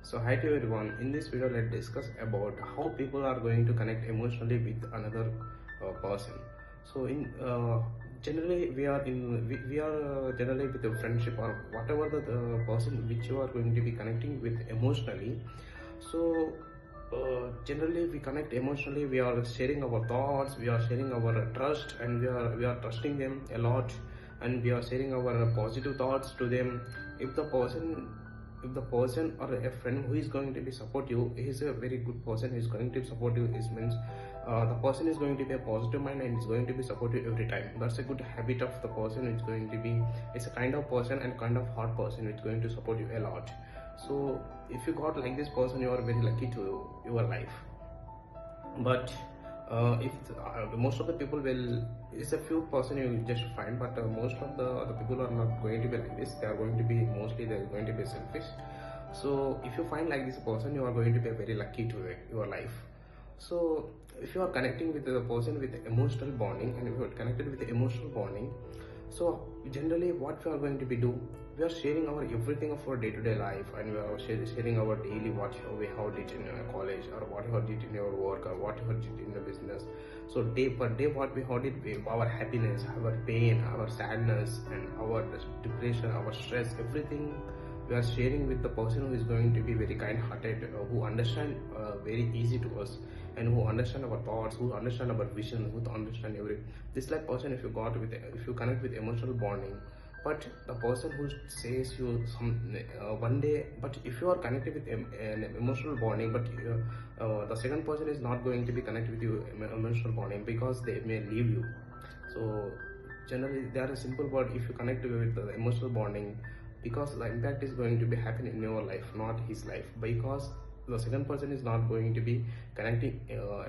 So hi to everyone. In this video, let's discuss about how people are going to connect emotionally with another person. So in generally we are generally with a friendship or whatever the person which you are going to be connecting with emotionally. So generally we connect emotionally. We are sharing our thoughts. We are sharing our trust, and we are trusting them a lot, and we are sharing our positive thoughts to them. If the person or a friend who is going to be support you is a very good person who is going to support you, is means the person is going to be a positive mind and is going to be support you every time. That's a good habit of the person who is going to be. It's a kind of person and kind of hard person who is going to support you a lot. So if you got like this person, you are very lucky to your life. But if most of the people will, it's a few person you just find, but most of the people are not going to be like this. They are going to be mostly, they're going to be selfish. So if you find like this person, you are going to be very lucky to your life. So if you are connecting with the person with emotional bonding, and if you are connected with emotional bonding, so generally what we are going to be do, we are sharing our everything of our day-to-day life, and we are sharing our daily what we how did in college, or what we did in our work, or what we did in the business. So day per day what we how did we, our happiness, our pain, our sadness, and our depression, our stress, everything we are sharing with the person who is going to be very kind-hearted, who understand very easy to us, and who understand our thoughts, who understand our vision, who understand every this like person. If you got with, if you connect with emotional bonding, but the person who says you some one day, but if you are connected with an emotional bonding, but the second person is not going to be connected with you emotional bonding, because they may leave you. So generally they are a simple word. If you connect with the emotional bonding, because the impact is going to be happening in your life, not his life, because the second person is not going to be connecting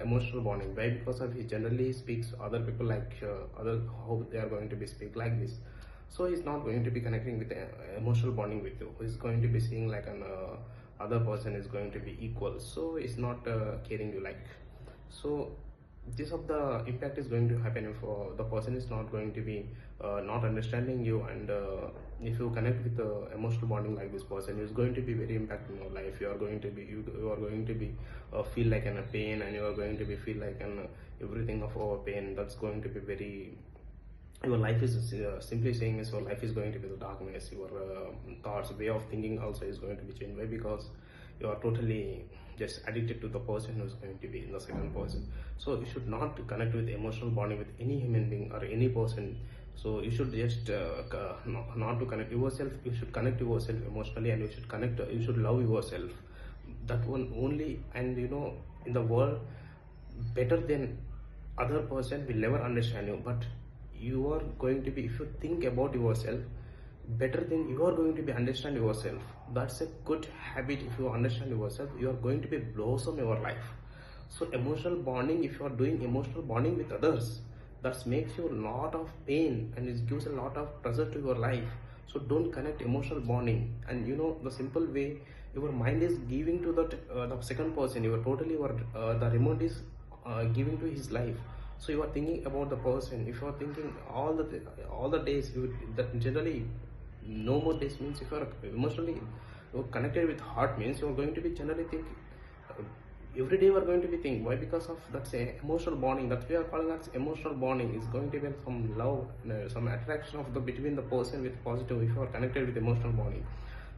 emotional bonding. Why? Because of he generally speaks other people like other, how they are going to be speak like this. So he's not going to be connecting with emotional bonding with you. He's going to be seeing like an other person is going to be equal, so it's not caring you like. So this of the impact is going to happen if the person is not going to be not understanding you. And if you connect with the emotional bonding like this person, is going to be very impact in your life. You are going to be, you are going to be feel like an pain, and you are going to be feel like an everything of our pain. That's going to be very, your life is simply saying is your life is going to be the darkness. Your thoughts, way of thinking also is going to be changed. Why? Because you are totally just addicted to the person who is going to be in the second person. So you should not connect with emotional bonding with any human being or any person. So you should just not to connect yourself. You should connect yourself emotionally, and you should connect, you should love yourself, that one only. And you know, in the world, better than other person will never understand you, but you are going to be, if you think about yourself better than, you are going to be understand yourself. That's a good habit. If you understand yourself, you are going to be blossom your life. So emotional bonding, if you are doing emotional bonding with others, that makes you a lot of pain, and it gives a lot of pressure to your life. So don't connect emotional bonding. And you know, the simple way your mind is giving to that the second person, you are totally your the remote is giving to his life. So you are thinking about the person. If you are thinking all the days, you that generally no more days, means if you are emotionally you're connected with heart, means you are going to be generally think uh, every day we are going to be thinking. Why? Because of that's a emotional bonding, that we are calling as emotional bonding, is going to be some love, some attraction of the between the person with positive. If you are connected with emotional bonding,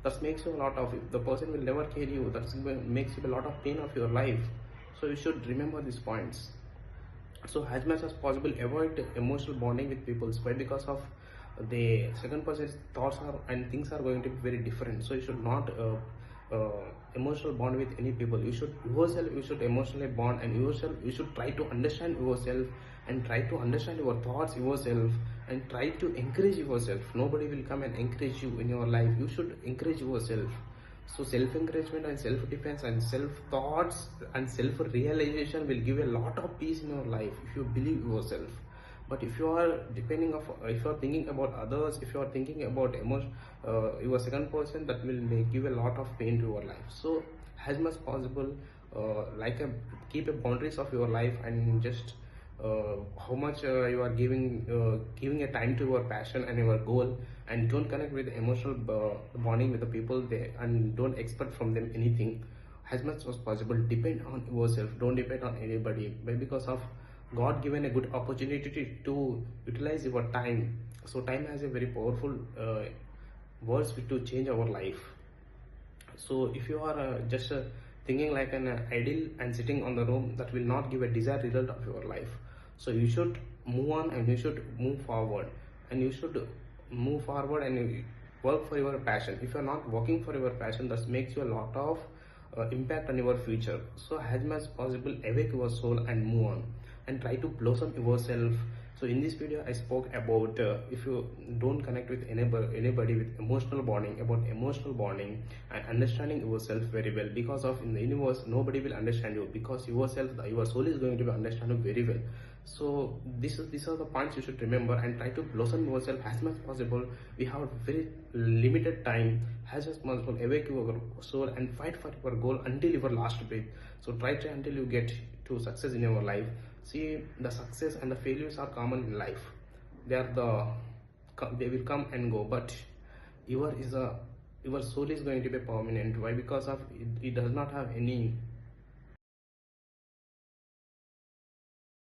that makes you a lot of, if the person will never care you, that makes you a lot of pain of your life. So you should remember these points. So as much as possible, avoid emotional bonding with people. Why? Because of the second person's thoughts are and things are going to be very different. So you should not emotional bond with any people. You should yourself, you should emotionally bond, and yourself, you should try to understand yourself, and try to understand your thoughts yourself, and try to encourage yourself. Nobody will come and encourage you in your life. You should encourage yourself. So self-encouragement and self-defense and self-thoughts and self-realization will give a lot of peace in your life if you believe yourself. But if you are depending of, if you are thinking about others, if you are thinking about emotion, your second person, that will give a lot of pain to your life. So as much possible, keep a boundaries of your life, and just how much you are giving a time to your passion and your goal, and don't connect with emotional bonding with the people there, and don't expect from them anything. As much as possible, depend on yourself, don't depend on anybody. But because of God given a good opportunity to utilize your time, so time has a very powerful words to change our life. So if you are just thinking like an idle and sitting on the room, that will not give a desired result of your life. So you should move on, and you should move forward, and you should move forward, and you work for your passion. If you are not working for your passion, that makes you a lot of impact on your future. So as much as possible, awake your soul and move on, and try to blossom yourself. So in this video I spoke about if you don't connect with anybody with emotional bonding, about emotional bonding and understanding yourself very well, because of in the universe nobody will understand you, because yourself, your soul is going to be understand you very well. So these are the points you should remember, and try to blossom yourself as much as possible. We have very limited time. As much as possible, awake your soul and fight for your goal until your last breath. So try to until you get to success in your life. See, the success and the failures are common in life. They will come and go, but your soul is going to be permanent. Why? Because of it does not have any